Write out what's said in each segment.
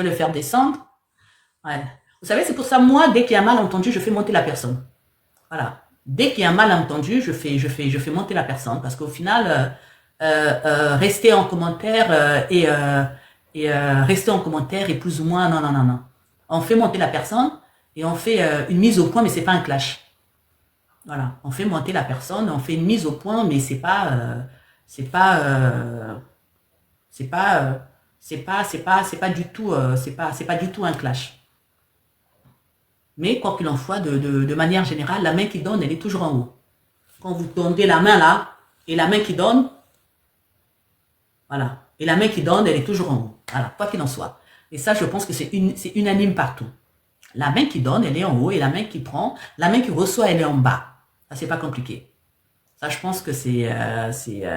le faire descendre. Ouais. Vous savez, c'est pour ça, moi, dès qu'il y a un malentendu, je fais monter la personne. Voilà. Dès qu'il y a un malentendu, je fais monter la personne. Parce qu'au final, rester en commentaire rester en commentaire et plus ou moins, non, non, non, non. On fait monter la personne et on fait une mise au point, mais c'est pas un clash. Voilà. On fait monter la personne, on fait une mise au point, mais c'est pas, c'est pas, c'est pas du tout, c'est pas du tout un clash. Mais quoi qu'il en soit, de manière générale, la main qui donne, elle est toujours en haut. Quand vous tendez la main là, et la main qui donne, voilà. Et la main qui donne, elle est toujours en haut. Voilà, quoi qu'il en soit. Et ça, je pense que c'est unanime partout. La main qui donne, elle est en haut, et la main qui prend, la main qui reçoit, elle est en bas. Ça, c'est pas compliqué. Ça, je pense que c'est, c'est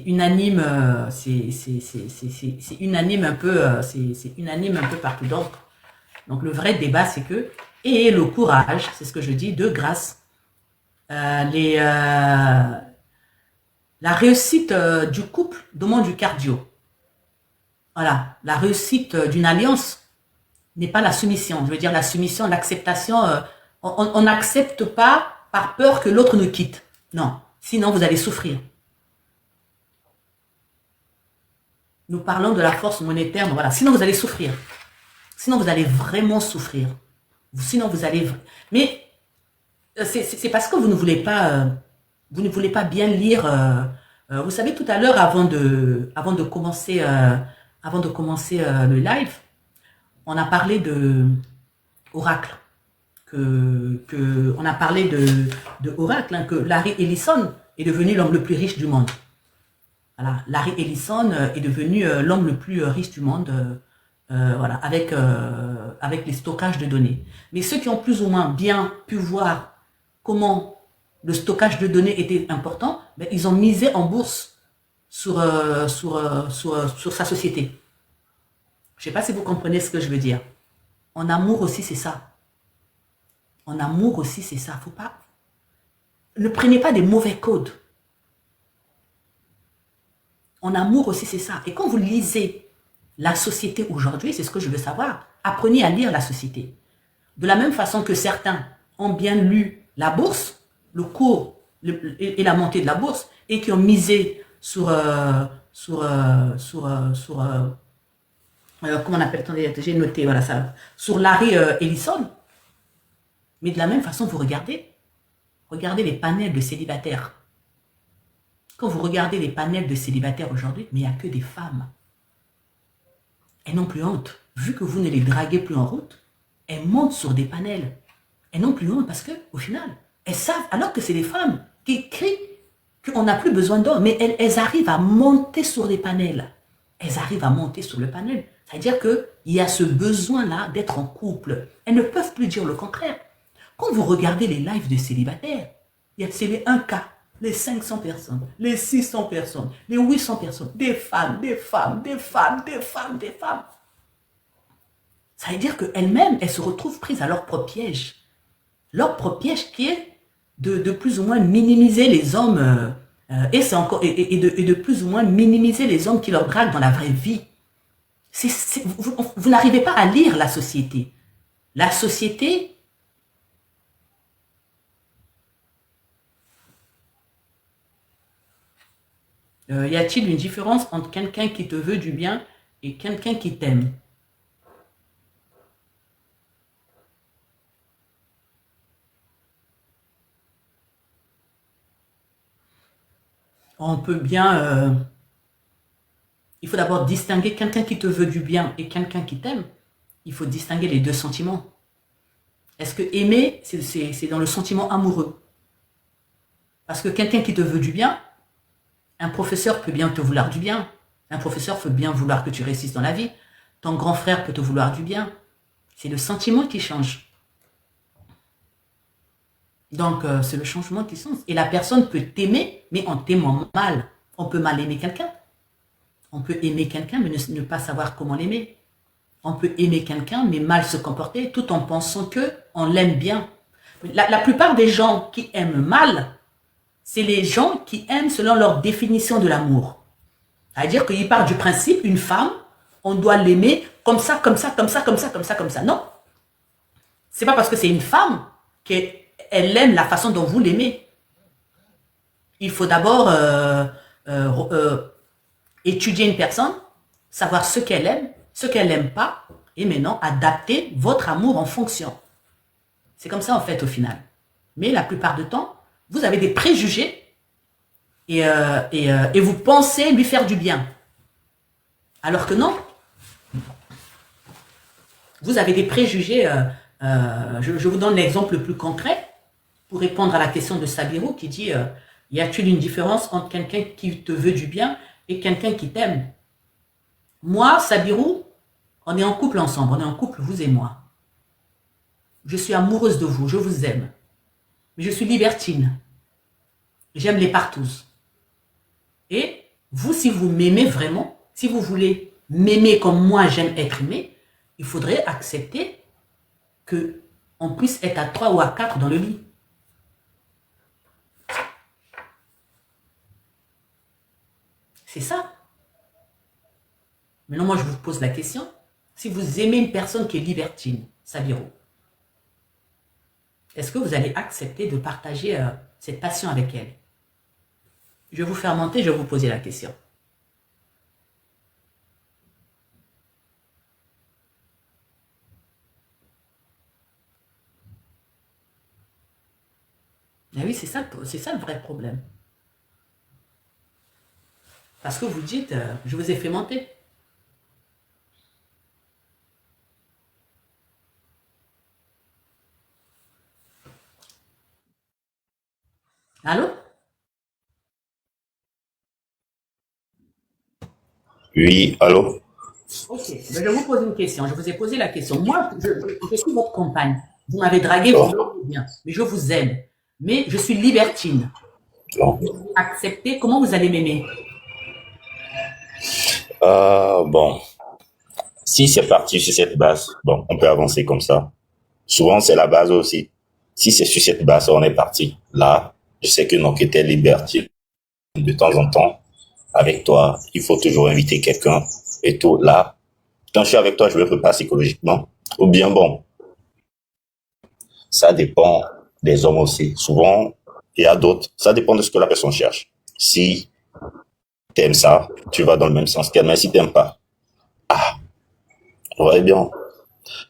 unanime, c'est unanime un peu, c'est unanime un peu partout. Donc le vrai débat, c'est que, et le courage, c'est ce que je dis, de grâce, la réussite du couple demande du cardio. Voilà, la réussite d'une alliance n'est pas la soumission. Je veux dire, la soumission, l'acceptation, on n'accepte pas par peur que l'autre nous quitte. Non, sinon vous allez souffrir. Nous parlons de la force monétaire, voilà. Sinon vous allez souffrir. Sinon vous allez vraiment souffrir. Sinon vous allez... Mais c'est parce que vous ne voulez pas bien lire. Vous savez, tout à l'heure, avant de commencer le live, on a parlé de oracle. On a parlé de oracle, hein, que Larry Ellison est devenu l'homme le plus riche du monde. Voilà, Larry Ellison est devenu l'homme le plus riche du monde, voilà, avec les stockages de données. Mais ceux qui ont plus ou moins bien pu voir comment le stockage de données était important, ben, ils ont misé en bourse sur sa société. Je ne sais pas si vous comprenez ce que je veux dire. En amour aussi, c'est ça. En amour aussi, c'est ça. Faut pas... Ne prenez pas des mauvais codes. En amour aussi, c'est ça. Et quand vous lisez la société aujourd'hui, c'est ce que je veux savoir, apprenez à lire la société. De la même façon que certains ont bien lu la bourse, le cours et la montée de la bourse, et qui ont misé sur comment on appelle, attendez, j'ai noté, voilà ça, sur Larry Ellison. Mais de la même façon, vous regardez les panels de célibataires. Quand vous regardez les panels de célibataires aujourd'hui, mais il n'y a que des femmes. Elles n'ont plus honte. Vu que vous ne les draguez plus en route, elles montent sur des panels. Elles n'ont plus honte parce que, au final, elles savent, alors que c'est des femmes qui crient qu'on n'a plus besoin d'hommes, mais elles arrivent à monter sur des panels. Elles arrivent à monter sur le panel. C'est-à-dire qu'il y a ce besoin-là d'être en couple. Elles ne peuvent plus dire le contraire. Quand vous regardez les lives de célibataires, c'est les 1 cas, les 500 personnes, les 600 personnes, les 800 personnes, des femmes, des femmes, des femmes, des femmes, des femmes. Ça veut dire qu'elles-mêmes, elles se retrouvent prises à leur propre piège. Leur propre piège qui est de plus ou moins minimiser les hommes, et de plus ou moins minimiser les hommes qui leur draguent dans la vraie vie. Vous n'arrivez pas à lire la société. La société... y a-t-il une différence entre quelqu'un qui te veut du bien et quelqu'un qui t'aime? On peut bien... il faut d'abord distinguer quelqu'un qui te veut du bien et quelqu'un qui t'aime. Il faut distinguer les deux sentiments. Est-ce que aimer, c'est dans le sentiment amoureux? Parce que quelqu'un qui te veut du bien, un professeur peut bien te vouloir du bien. Un professeur peut bien vouloir que tu réussisses dans la vie. Ton grand frère peut te vouloir du bien. C'est le sentiment qui change. Donc, c'est le changement qui change. Et la personne peut t'aimer, mais en t'aimant mal. On peut mal aimer quelqu'un. On peut aimer quelqu'un, mais ne pas savoir comment l'aimer. On peut aimer quelqu'un, mais mal se comporter, tout en pensant qu'on l'aime bien. La plupart des gens qui aiment mal, c'est les gens qui aiment selon leur définition de l'amour. C'est-à-dire qu'ils partent du principe, une femme, on doit l'aimer comme ça, comme ça, comme ça, comme ça, comme ça, comme ça. Non. C'est pas parce que c'est une femme qu'elle aime la façon dont vous l'aimez. Il faut d'abord étudier une personne, savoir ce qu'elle n'aime pas, et maintenant adapter votre amour en fonction. C'est comme ça en fait au final. Mais la plupart du temps, vous avez des préjugés et vous pensez lui faire du bien. Alors que non. Vous avez des préjugés. Je vous donne l'exemple le plus concret pour répondre à la question de Sabirou qui dit y a-t-il une différence entre quelqu'un qui te veut du bien et quelqu'un qui t'aime? Moi, Sabirou, on est en couple ensemble. On est en couple, vous et moi. Je suis amoureuse de vous. Je vous aime. Mais je suis libertine. J'aime les partous. Et vous, si vous m'aimez vraiment, si vous voulez m'aimer comme moi j'aime être aimé, il faudrait accepter que on puisse être à 3 ou à 4 dans le lit. C'est ça. Maintenant, moi, je vous pose la question. Si vous aimez une personne qui est libertine, Sabirou, est-ce que vous allez accepter de partager cette passion avec elle? Je vais vous faire monter, je vais vous poser la question. Mais oui, c'est ça le vrai problème. Parce que vous dites, je vous ai fait monter. Allô? Oui, allô? Ok, ben, je vous pose une question. Je vous ai posé la question. Moi, je suis votre compagne. Vous m'avez dragué, vous Bon, m'aimez bien. Mais je vous aime. Mais je suis libertine. bon. Vous allez accepter. Comment vous allez m'aimer? Bon, si c'est parti sur cette base, bon, on peut avancer comme ça. Souvent, c'est la base aussi. Si c'est sur cette base, on est parti. Là, je sais que non, que t'es libertine de temps en temps. Avec toi, il faut toujours inviter quelqu'un et tout. Là, quand je suis avec toi, je me prépare psychologiquement. Ou bien, bon, ça dépend des hommes aussi. Souvent, il y a d'autres. Ça dépend de ce que la personne cherche. Si t'aimes ça, tu vas dans le même sens qu'elle. Mais si t'aimes pas, ouais, bien.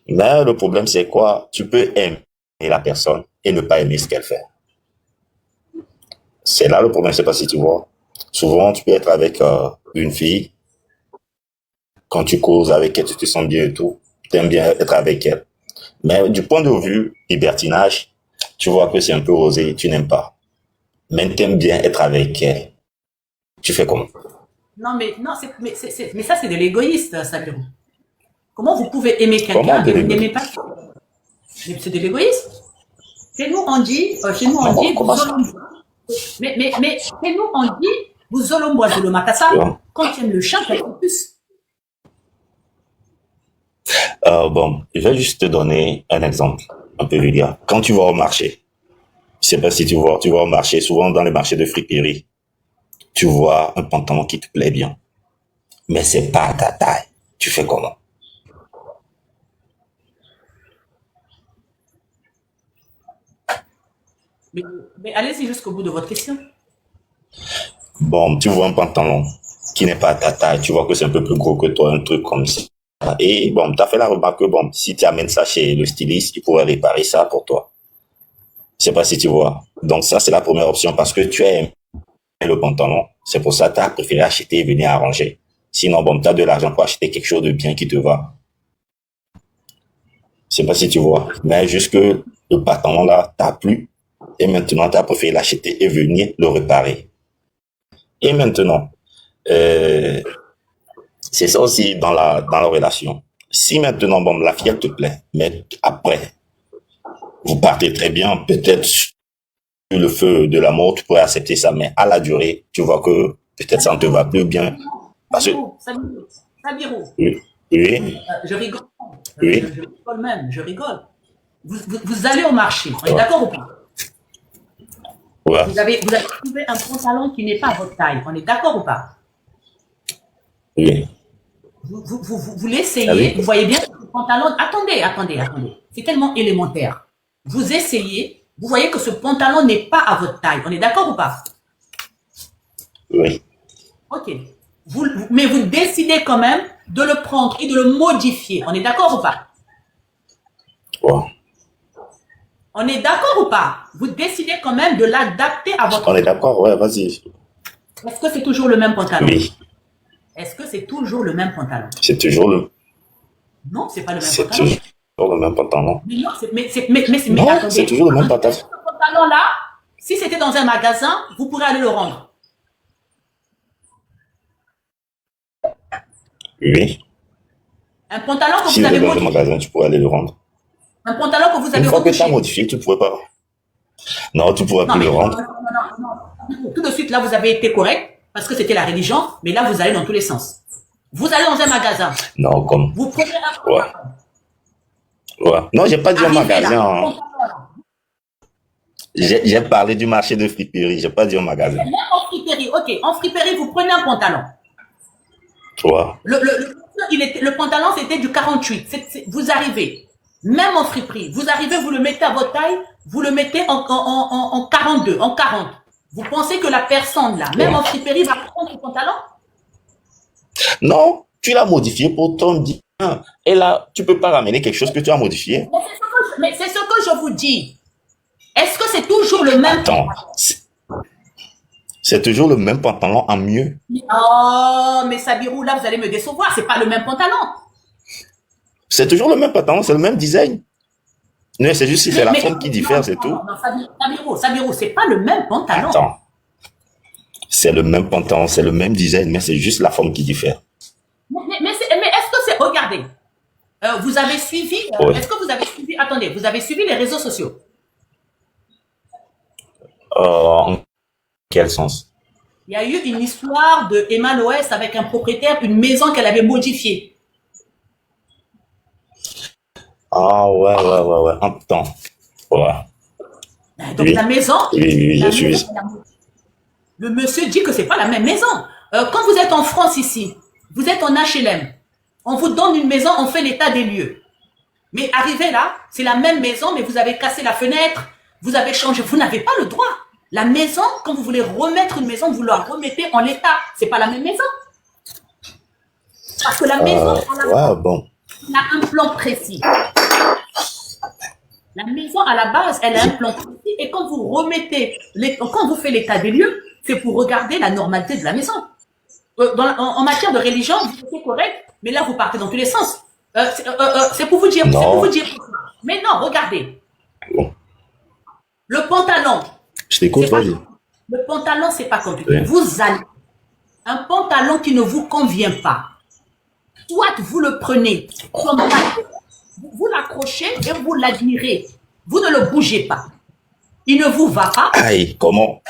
Mais le problème, c'est quoi? Tu peux aimer la personne et ne pas aimer ce qu'elle fait. C'est là le problème, je sais pas si tu vois. Souvent, tu peux être avec une fille, quand tu causes avec elle, tu te sens bien et tout. Tu aimes bien être avec elle. Mais du point de vue libertinage, tu vois que c'est un peu osé, tu n'aimes pas. Mais tu aimes bien être avec elle. Tu fais comment? Non, non, mais ça, c'est de l'égoïste, Sabirou. Comment vous pouvez aimer Comment quelqu'un de et vous l'égoïsme? n'aimez pas? C'est de l'égoïsme. Chez nous, on dit, Comment vous ça? olombois. Mais chez nous, on dit, vous olombois de le matassa. Tu vois? Quand tu aimes le chat, tu aimes plus. Bon, je vais juste te donner un exemple un peu vulgaire. Quand tu vas au marché, je sais pas si tu vas au marché, souvent dans les marchés de friperie, tu vois un pantalon qui te plaît bien, mais c'est pas à ta taille. Tu fais comment? Mais, mais allez-y jusqu'au bout de votre question. Bon, tu vois un pantalon qui n'est pas à ta taille, tu vois que c'est un peu plus gros que toi, un truc comme ça. Et bon, tu as fait la remarque que bon, si tu amènes ça chez le styliste, il pourrait réparer ça pour toi. Je sais pas si tu vois. Donc ça, c'est la première option parce que tu as aimé le pantalon. C'est pour ça que tu as préféré acheter et venir arranger. Sinon, bon, tu as de l'argent pour acheter quelque chose de bien qui te va. Je sais pas si tu vois. Mais juste que le pantalon là, t'as plu. Et maintenant, tu as préféré l'acheter et venir le réparer. Et maintenant, euh, c'est ça aussi dans la relation. Si maintenant, bon, la fille, elle te plaît, mais après, vous partez très bien, peut-être sur le feu de l'amour, tu pourrais accepter ça, mais à la durée, tu vois que peut-être ça ne te va plus bien. Parce que, Sabirou, oui, oui, je rigole. oui, Je rigole même, je rigole. Vous allez au marché, on est ouais, d'accord ou pas? Ouais, Vous avez trouvé un pantalon qui n'est pas à votre taille. On est d'accord ou pas? oui. Vous Ah l'essayez, oui? vous voyez bien que ce pantalon. Attendez, attendez, attendez. C'est tellement élémentaire. Vous essayez, vous voyez que ce pantalon n'est pas à votre taille. On est d'accord ou pas? Oui. Ok. Mais vous décidez quand même de le prendre et de le modifier. On est d'accord ou pas? Ouais. On est d'accord ou pas? Vous décidez quand même de l'adapter à On votre est taille. d'accord? Ouais, vas-y. Est-ce que c'est toujours le même pantalon? Oui. Est-ce que c'est toujours le même pantalon? C'est toujours le, Non, c'est pas le même c'est pantalon. toujours le même pantalon. Mais non, mais Non, c'est attendez. toujours le même pantalon. Ce pantalon-là, si c'était dans un magasin, vous pourrez aller le rendre. Oui. Un pantalon que Si vous vous avez êtes dans un modifié. magasin, tu pourrais aller le rendre. Un pantalon que vous Une avez fois que tu as retouché. modifié, tu ne pourrais pas. Non, tu ne pourras Non, plus mais le non, non, rendre. non, non, non. Tout de suite, là, vous avez été correct parce que c'était la religion, mais là, vous allez dans tous les sens. Vous allez dans un magasin, Non, comme. vous prenez un Ouais. pantalon. Ouais. Non, j'ai pas dit un Arrivez là, magasin, un hein. pantalon là. J'ai parlé du marché de friperie. J'ai pas dit un magasin. Même en friperie, ok, en friperie, vous prenez un pantalon. Ouais. Le pantalon, c'était du 48. Vous arrivez, même en friperie, vous arrivez, vous le mettez à votre taille, vous le mettez en 42, en 40. Vous pensez que la personne là, même Ouais. en friperie, va prendre ce pantalon? Non, tu l'as modifié pour ton bien. Et là, tu peux pas ramener quelque chose que tu as modifié. Mais c'est ce que je vous dis. Est-ce que c'est toujours le même Attends, pantalon? c'est toujours le même pantalon en mieux. Oh, mais Sabirou, là, vous allez me décevoir. C'est pas le même pantalon. C'est toujours le même pantalon, c'est le même design. Non, c'est juste si c'est la Mais forme qui non, diffère, c'est tout. non, Sabirou, c'est pas le même pantalon. Attends, c'est le même pantalon, c'est le même design, mais c'est juste la forme qui diffère. Mais est-ce que c'est. Regardez. Vous avez suivi. Oui. Est-ce que vous avez suivi. Attendez, vous avez suivi les réseaux sociaux? En quel sens? Il y a eu une histoire de Emma Loès avec un propriétaire, une maison qu'elle avait modifiée. Ah ouais. Attends. Ouais. Donc Oui. la maison. Oui, La je maison, suis. le monsieur dit que c'est pas la même maison. Quand vous êtes en France ici, vous êtes en HLM, on vous donne une maison, on fait l'état des lieux. Mais arrivé là, c'est la même maison, mais vous avez cassé la fenêtre, vous avez changé, vous n'avez pas le droit. La maison, quand vous voulez remettre une maison, vous la remettez en l'état. C'est pas la même maison. Parce que la maison, Ouais, bon. elle a un plan précis. La maison, à la base, elle a un plan précis. Et quand vous remettez, quand vous faites l'état des lieux, c'est pour regarder la normalité de la maison. En matière de religion, vous êtes correct, mais là, vous partez dans tous les sens. C'est pour vous dire. C'est pour Non. vous dire. Mais non, regardez. Bon. Le pantalon. Je t'écoute, c'est pas- vas-y. Le pantalon, c'est pas compliqué. Oui. Vous allez. Un pantalon qui ne vous convient pas. Soit vous le prenez comme ça, vous l'accrochez et vous l'admirez. Vous ne le bougez pas. Il ne vous va pas. Aïe, comment?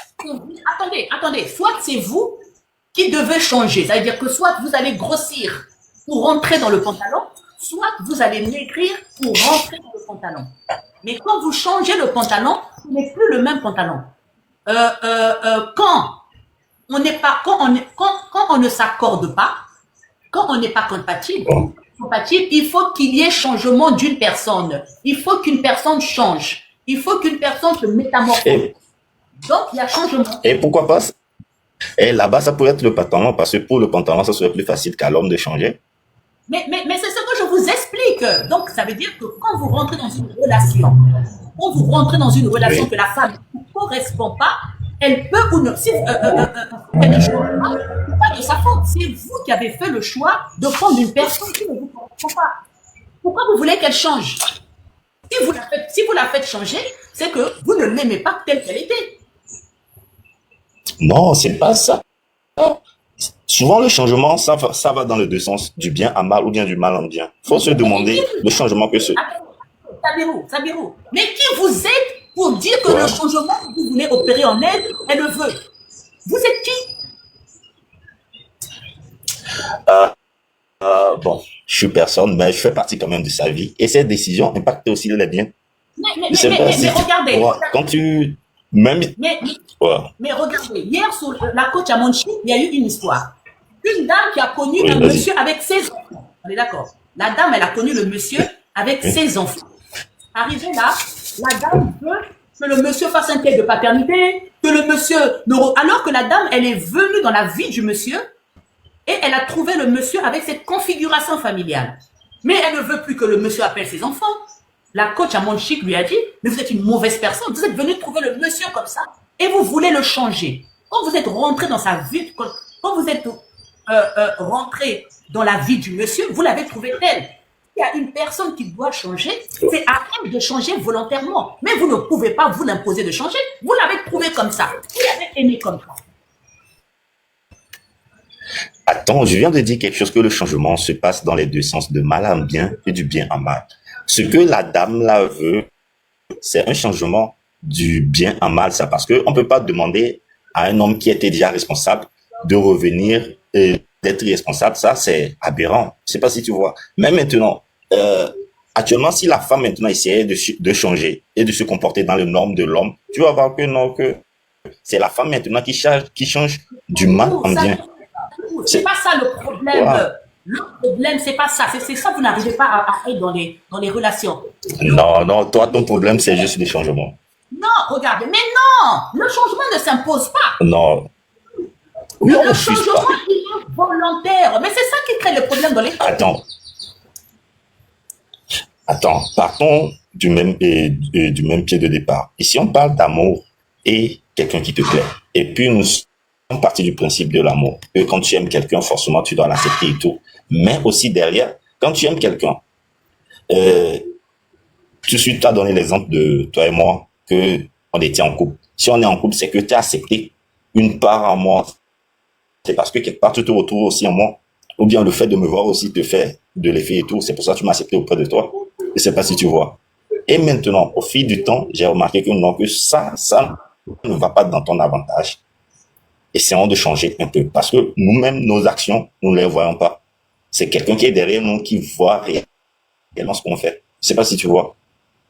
Attendez. Soit c'est vous qui devez changer. Ça veut dire que soit vous allez grossir pour rentrer dans le pantalon, soit vous allez maigrir pour rentrer dans le pantalon. Mais quand vous changez le pantalon, ce n'est plus le même pantalon. Quand on ne s'accorde pas, quand on n'est pas compatible, Bon. il faut qu'il y ait changement d'une personne. Il faut qu'une personne change. Il faut qu'une personne se métamorphose. Et, Donc, il y a changement. et pourquoi pas? Et là-bas, ça pourrait être le pantalon, parce que pour le pantalon, ça serait plus facile qu'à l'homme de changer. Mais c'est ce que je vous explique. Donc, ça veut dire que quand vous rentrez dans une relation Oui. que la femme ne correspond pas, elle peut ou non. Si elle ne change pas, c'est pas de sa faute. C'est vous qui avez fait le choix de prendre une personne qui ne vous correspond pas. Pourquoi vous voulez qu'elle change? Si vous la faites changer, c'est que vous ne l'aimez pas telle qu'elle était. Non, c'est pas ça. Souvent, le changement, ça va dans les deux sens, du bien à mal ou bien du mal en bien. Faut se demander le changement que ce. Sabirou. Mais qui vous êtes pour dire que Ouais. le changement que vous voulez opérer en elle le veut? Vous êtes qui? Bon, je suis personne, mais je fais partie quand même de sa vie. Et cette décision impacte aussi les biens. Mais Je sais pas si regardez. ouais, quand tu Même, Mais, ouais, mais regardez, hier sur la côte à Monchi, il y a eu une histoire. Une dame qui a connu oui, un vas-y. monsieur avec ses enfants. On est d'accord. La dame, elle a connu le monsieur avec Oui. ses enfants. Arrivé là, la dame veut que le monsieur fasse un test de paternité, que le monsieur... Alors que la dame, elle est venue dans la vie du monsieur et elle a trouvé le monsieur avec cette configuration familiale. Mais elle ne veut plus que le monsieur appelle ses enfants. La coach à Monchique lui a dit, mais vous êtes une mauvaise personne, vous êtes venu trouver le monsieur comme ça et vous voulez le changer. Quand vous êtes rentré dans sa vie, quand vous êtes rentré dans la vie du monsieur, vous l'avez trouvé tel. Il y a une personne qui doit changer, c'est à elle de changer volontairement. Mais vous ne pouvez pas vous l'imposer de changer. Vous l'avez trouvé comme ça. Vous l'avez aimé comme ça. Attends, je viens de dire quelque chose que le changement se passe dans les deux sens, de mal en bien et du bien en mal. Ce que la dame là veut, c'est un changement du bien en mal, ça, parce que on peut pas demander à un homme qui était déjà responsable de revenir et d'être irresponsable. Ça, c'est aberrant. Je sais pas si tu vois. Mais maintenant, actuellement, si la femme maintenant essayait de changer et de se comporter dans les normes de l'homme, tu vas voir que non, que c'est la femme maintenant qui change du mal en bien. C'est C'est, pas ça le problème. ouais. Le problème, c'est pas ça. C'est ça, vous n'arrivez pas à être dans les relations. Non, non, toi, ton problème, c'est juste le changement. Non, regardez, mais non, le changement ne s'impose pas. Non, oui, on Le refuse changement pas. il est volontaire. Mais c'est ça qui crée le problème dans les couples. Attends, attends, partons du même pied de départ. Ici, on parle d'amour et quelqu'un qui te plaît. Et puis, nous sommes partis du principe de l'amour. Que quand tu aimes quelqu'un, forcément, tu dois l'accepter et tout. Mais aussi derrière, quand tu aimes quelqu'un, euh, tout de suite, tu as donné l'exemple de toi et moi, que on était en couple. Si on est en couple, c'est que tu as accepté une part en moi. C'est parce que quelque part, tu te retrouves aussi en moi. Ou bien le fait de me voir aussi te fait de l'effet et tout. C'est pour ça que tu m'as accepté auprès de toi. Je ne sais pas si tu vois. Et maintenant, au fil du temps, j'ai remarqué que non, que ça ne va pas dans ton avantage. Essayons de changer un peu. Parce que nous-mêmes, nos actions, nous ne les voyons pas. C'est quelqu'un qui est derrière nous qui voit réellement ce qu'on fait. Je ne sais pas si tu vois.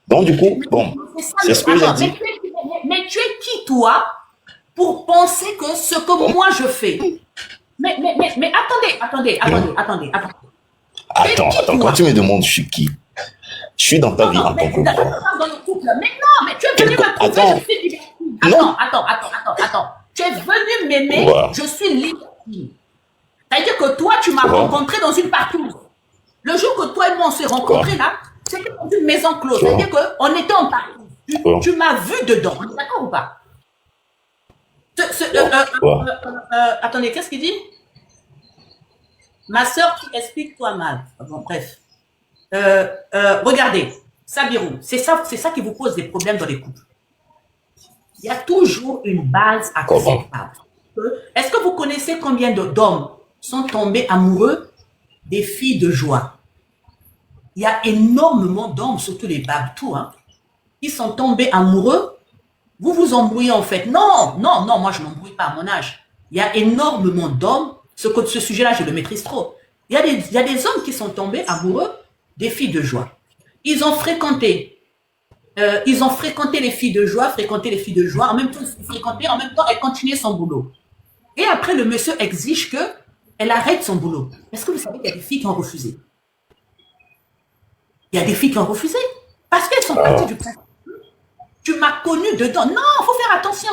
Donc, du coup, bon, C'est ça c'est ce que j'ai Attends, dit. mais tu es qui, toi, pour penser que ce que Bon, moi je fais. Mais attendez. Tu es qui, attends, quand tu toi? me demandes je suis qui, je suis dans ta Non, vie non, en tant mais que dans quoi? le couple. Mais non, mais tu es venu me trouver, Attends, je suis libertine. non, Attends. Tu es venu m'aimer, voilà, je suis libertine. C'est-à-dire que toi, tu m'as voilà, rencontré dans une partouze. Le jour que toi et moi on s'est voilà, rencontrés là, c'était dans une maison close. voilà, C'est-à-dire qu'on était en partouze. voilà, Tu m'as vu dedans. On est d'accord ou pas? voilà. Attendez, qu'est-ce qu'il dit? Ma soeur qui explique toi mal. Bon, bref. Regardez, Sabirou, c'est ça qui vous pose des problèmes dans les couples. Il y a toujours une base Comment? acceptable. Est-ce que vous connaissez combien d'hommes sont tombés amoureux des filles de joie? Il y a énormément d'hommes, surtout les babtous, hein, qui sont tombés amoureux. Vous vous embrouillez en fait. Non, moi je ne m'embrouille pas à mon âge. Il y a énormément d'hommes, ce sujet-là je le maîtrise trop. Il y a des hommes qui sont tombés amoureux des filles de joie. Ils ont fréquenté les filles de joie, en même temps elle continuait son boulot. Et après le monsieur exige qu'elle arrête son boulot. Est-ce que vous savez qu'il y a des filles qui ont refusé? Il y a des filles qui ont refusé parce qu'elles sont parties du principe. Tu m'as connu dedans. Non, il faut faire attention.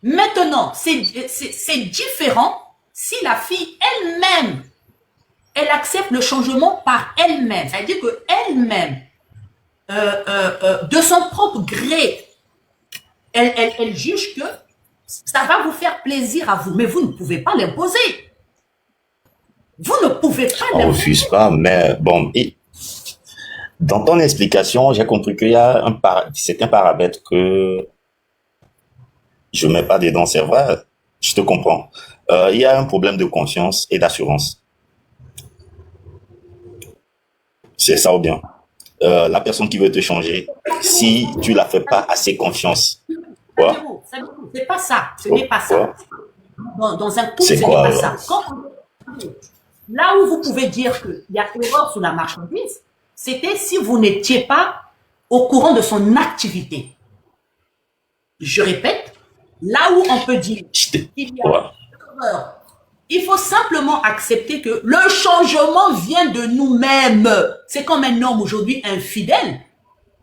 Maintenant, c'est différent si la fille elle-même, elle accepte le changement par elle-même. C'est-à-dire qu'elle-même, de son propre gré, elle juge que ça va vous faire plaisir à vous, mais vous ne pouvez pas l'imposer. Vous ne pouvez pas On l'imposer. refuse pas, mais bon, et dans ton explication, j'ai compris qu'il y a c'est un paramètre que je mets pas dedans, c'est vrai, je te comprends. Il y a un problème de confiance et d'assurance. C'est ça ou bien. La personne qui veut te changer, si tu la fais pas assez confiance, quoi? C'est pas ça. Ce n'est pas ça. Quoi? Dans un couple, C'est ce quoi n'est pas ça. alors? Là où vous pouvez dire qu'il y a erreur sur la marchandise, c'était si vous n'étiez pas au courant de son activité. Je répète, là où on peut dire J'étais- qu'il y a Ouais. erreur, il faut simplement accepter que le changement vient de nous-mêmes. C'est comme un homme aujourd'hui infidèle.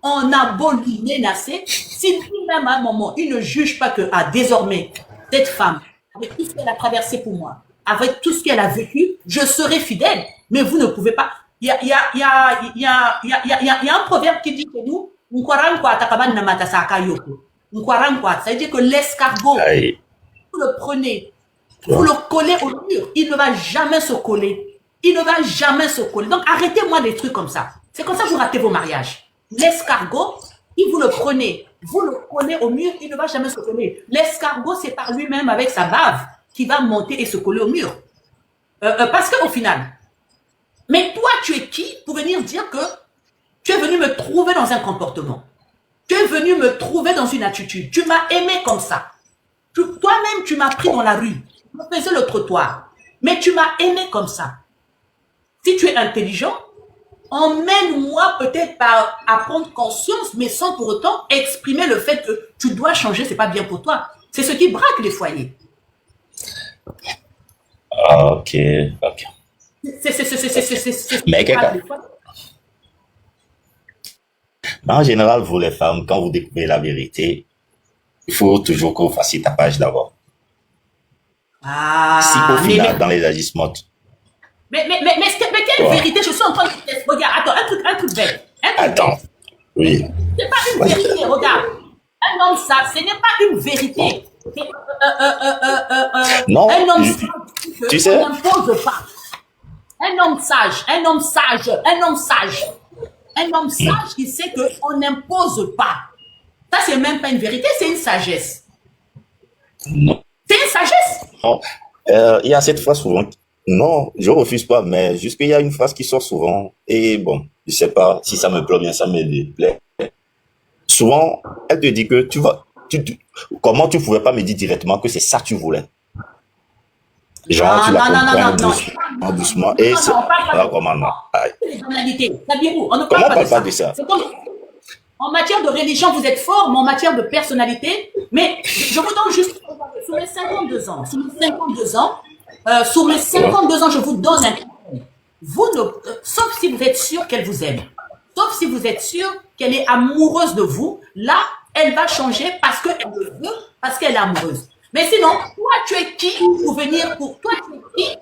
On a beau lui menacer, si lui-même à un moment, il ne juge pas que, ah, désormais, cette femme, avec tout ce qu'elle a traversé pour moi, avec tout ce qu'elle a vécu, je serai fidèle. Mais vous ne pouvez pas. Il y a un proverbe qui dit que nous, ça veut dire que l'escargot, Aïe. vous le prenez, Ouais. vous le collez au mur, il ne va jamais se coller. Il ne va jamais se coller. Donc arrêtez-moi des trucs comme ça. C'est comme ça que vous ratez vos mariages. L'escargot, si vous le prenez, vous le collez au mur, il ne va jamais se coller. L'escargot, c'est par lui-même avec sa bave qui va monter et se coller au mur. Parce qu'au final, mais toi, tu es qui pour venir dire que tu es venu me trouver dans un comportement? Tu es venu me trouver dans une attitude. Tu m'as aimé comme ça. Toi-même, tu m'as pris dans la rue. Tu me faisais le trottoir. Mais tu m'as aimé comme ça. Si tu es intelligent, emmène-moi peut-être par à prendre conscience, mais sans pour autant exprimer le fait que tu dois changer, c'est pas bien pour toi. C'est ce qui braque les foyers. Ah, ok, ok. C'est ce Mais qui braque les quelqu'un, foyers. en général, vous les femmes, quand vous découvrez la vérité, il faut toujours que vous fassiez tapage d'abord. Si au Ah, final, dans les agissements, mais quelle ouais. vérité je suis en train de te dire. Regarde, attends, un truc bête. Un truc bête. Attends, oui, C'est pas une vas-y. vérité, regarde. Un homme ça, ce n'est pas une vérité. C'est, Non, un homme tu sage, on sais, n'impose pas. Un homme sage, un homme sage, un homme sage. Un homme sage qui sait qu'on n'impose pas. Ça, c'est même pas une vérité, c'est une sagesse. non. C'est une sagesse. Non. Il y a cette phrase souvent. Non, je refuse pas, mais juste qu'il y a une phrase qui sort souvent. Et bon, je sais pas si ça me plaît ou bien ça me déplaît. Souvent, elle te dit que comment tu pouvais pas me dire directement que c'est ça que tu voulais. Genre, tu Non, la non, non, non, comprends non, non. doucement, doucement. Non, Et non, c'est, on parle pas ah, de comment non? Aïe. les banalités. Sabirou, on ne Comment parle on pas de parle pas ça. de ça? C'est comme en matière de religion, vous êtes fort, mais en matière de personnalité, mais je vous donne juste sur mes 52 ans, sur mes Ouais. 52 ans, je vous donne un conseil. Vous ne, sauf si vous êtes sûr qu'elle vous aime, sauf si vous êtes sûr qu'elle est amoureuse de vous, là, elle va changer parce qu'elle le veut, parce qu'elle est amoureuse. Mais sinon, toi, tu es qui pour venir, toi, tu es qui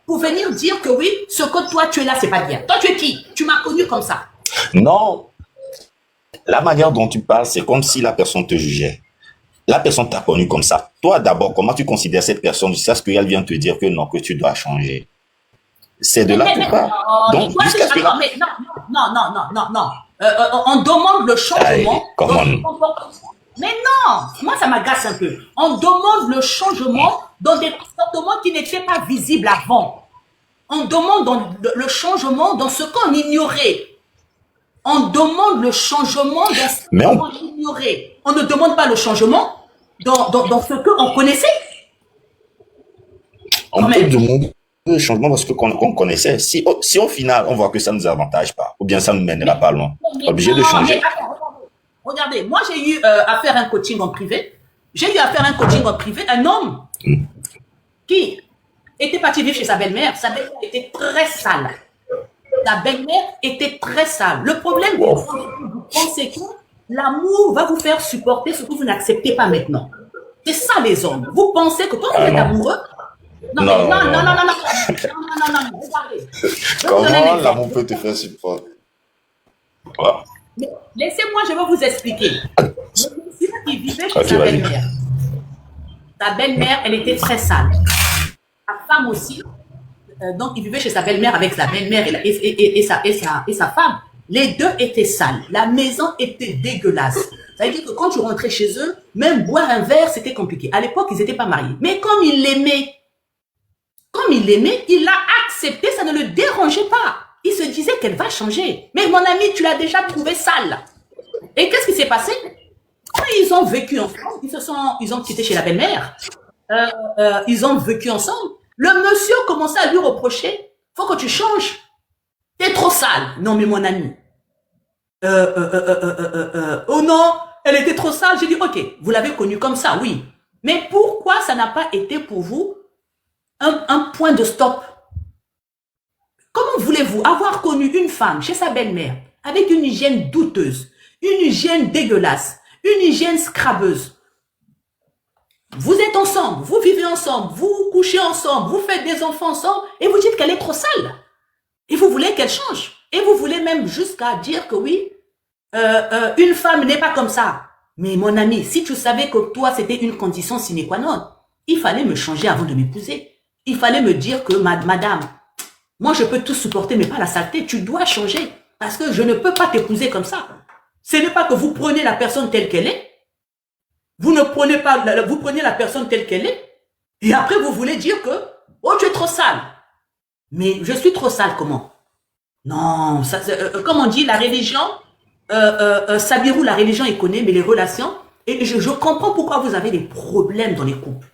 pour venir dire que oui, ce que toi, tu es là, c'est pas bien. Toi, tu es qui? Tu m'as connu comme ça. Non, la manière dont tu parles, c'est comme si la personne te jugeait. La personne t'a connu comme ça. Toi, d'abord, comment tu considères cette personne jusqu'à ce qu'elle vienne te dire que non, que tu dois changer? C'est de là que tu parles. Non, Donc, jusqu'à ce que attends, là. mais non, non, non, non, non, non. On demande le Aïe, changement dans comment? le comportement. Mais non, moi ça m'agace un peu. On demande le changement dans des comportements qui n'étaient pas visibles avant. On demande le changement dans ce qu'on ignorait. On demande le changement dans ce Mais qu'on ignorait. On ne demande pas le changement dans ce qu'on connaissait. on Quand peut même. demander le changement parce que qu'on connaissait. Si au final, on voit que ça ne nous avantage pas, ou bien ça ne nous mènera pas loin, Mais obligé de non, mais changer. attends, regardez, moi j'ai eu à faire un coaching en privé. J'ai eu à faire un coaching en privé, un homme qui était parti vivre chez sa belle-mère. Sa belle-mère était très sale. Sa belle-mère était très sale. Le problème, Wow. c'est que l'amour va vous faire supporter ce que vous n'acceptez pas maintenant. C'est ça les hommes. Vous pensez que quand vous Ah êtes non. amoureux, non, Non, mais non, non, non, non, non. non, non, non, non, regardez. Je vais vous donner un Comment exemple. l'amour peut te faire supporter? Ouais. Mais laissez-moi, je vais vous expliquer. Le monsieur qui vivait chez Ok, sa vas-y. belle-mère. Sa belle-mère, elle était très sale. Sa femme aussi. Donc, il vivait chez sa belle-mère avec sa belle-mère et sa femme. Les deux étaient sales. La maison était dégueulasse. Ça veut dire que quand tu rentrais chez eux, même boire un verre, c'était compliqué. À l'époque, ils n'étaient pas mariés. Mais comme il l'aimait, il l'a accepté, ça ne le dérangeait pas. Il se disait qu'elle va changer. Mais mon ami, tu l'as déjà trouvé sale. Et qu'est-ce qui s'est passé? Quand ils ont vécu ensemble, ils ont quitté chez la belle-mère. Ils ont vécu ensemble. Le monsieur commençait à lui reprocher, faut que tu changes. T'es trop sale. Non, mais mon ami. Oh non, Elle était trop sale. J'ai dit, ok, vous l'avez connue comme ça, oui. Mais pourquoi ça n'a pas été pour vous un point de stop? Comment voulez-vous avoir connu une femme chez sa belle-mère avec une hygiène douteuse, une hygiène dégueulasse, une hygiène scrabeuse? Vous êtes ensemble, vous vivez ensemble, vous couchez ensemble, vous faites des enfants ensemble et vous dites qu'elle est trop sale. Et vous voulez qu'elle change. Et vous voulez même jusqu'à dire que oui, une femme n'est pas comme ça. Mais mon ami, si tu savais que toi, c'était une condition sine qua non, il fallait me changer avant de m'épouser. Il fallait me dire que, madame, moi je peux tout supporter, mais pas la saleté. Tu dois changer. Parce que je ne peux pas t'épouser comme ça. Ce n'est pas que vous prenez la personne telle qu'elle est. Vous ne prenez pas, vous prenez la personne telle qu'elle est. Et après, vous voulez dire que, oh, tu es trop sale. Mais je suis trop sale, comment? Non, ça, comme on dit, la religion, Sabirou, la religion, il connaît, mais les relations, et je comprends pourquoi vous avez des problèmes dans les couples.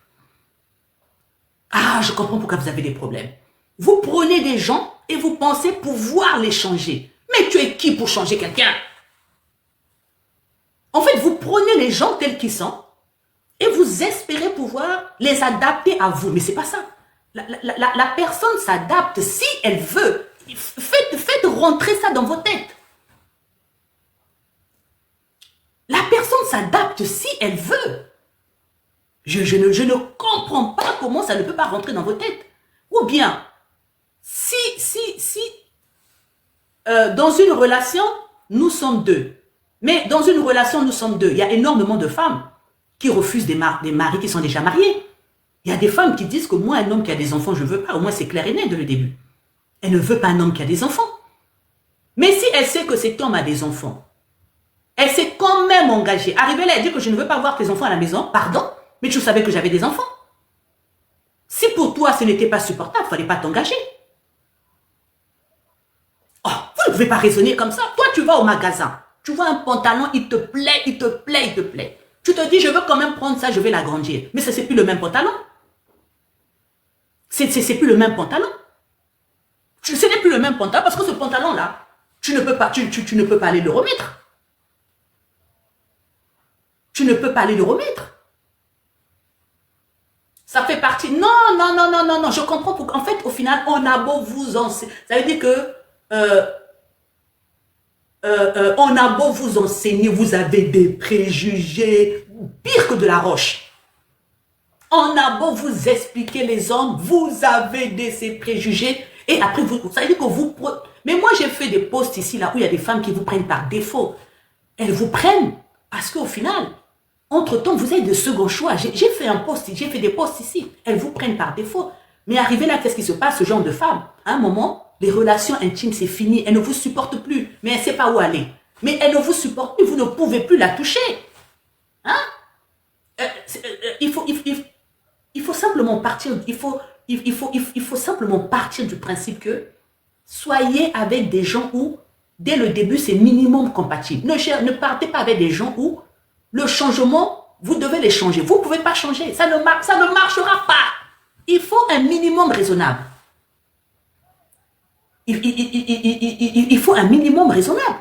Ah, je comprends pourquoi vous avez des problèmes. Vous prenez des gens et vous pensez pouvoir les changer. Mais tu es qui pour changer quelqu'un? En fait, vous prenez les gens tels qu'ils sont et vous espérez pouvoir les adapter à vous. Mais ce n'est pas ça. La personne s'adapte si elle veut. Faites rentrer ça dans vos têtes. La personne s'adapte si elle veut. Je ne comprends pas comment ça ne peut pas rentrer dans vos têtes. Ou bien, si dans une relation, nous sommes deux. Mais dans une relation, nous sommes deux. Il y a énormément de femmes qui refusent des maris qui sont déjà mariés. Il y a des femmes qui disent que moi, un homme qui a des enfants, je ne veux pas. Au moins, c'est clair et net dès le début. Elle ne veut pas un homme qui a des enfants. Mais si elle sait que cet homme a des enfants, elle s'est quand même engagée. Arrivée là, elle dit que je ne veux pas voir tes enfants à la maison. Pardon, mais tu savais que j'avais des enfants. Si pour toi, ce n'était pas supportable, il ne fallait pas t'engager. Oh, vous ne pouvez pas raisonner comme ça. Toi, tu vas au magasin. Tu vois un pantalon, il te plaît, il te plaît, il te plaît. Tu te dis, je veux quand même prendre ça, je vais l'agrandir. Mais ce n'est plus le même pantalon. C'est plus le même pantalon. Ce n'est plus le même pantalon parce que ce pantalon-là, tu ne peux pas, tu ne peux pas aller le remettre. Tu ne peux pas aller le remettre. Ça fait partie. Non, non, non, non, non, non. Je comprends pourquoi. En fait, au final, on a beau vous enseigner. Ça veut dire que on a beau vous enseigner, vous avez des préjugés pire que de la roche. On a beau vous expliquer les hommes, vous avez ces préjugés. Et après, ça veut dire que vous... Mais moi, j'ai fait des posts ici, là, où il y a des femmes qui vous prennent par défaut. Elles vous prennent parce qu'au final, entre-temps, vous avez de second choix. J'ai fait un post, j'ai fait des posts ici. Elles vous prennent par défaut. Mais arrivé là, qu'est-ce qui se passe, ce genre de femme? À un moment, les relations intimes, c'est fini. Elle ne vous supporte plus. Mais elle ne sait pas où aller. Mais elle ne vous supporte plus. Vous ne pouvez plus la toucher. Hein? Il faut simplement partir. Il faut simplement partir du principe que soyez avec des gens où, dès le début, c'est minimum compatible. Ne partez pas avec des gens où le changement, vous devez les changer. Vous ne pouvez pas changer. Ça ne marchera pas. Il faut un minimum raisonnable. Il faut un minimum raisonnable.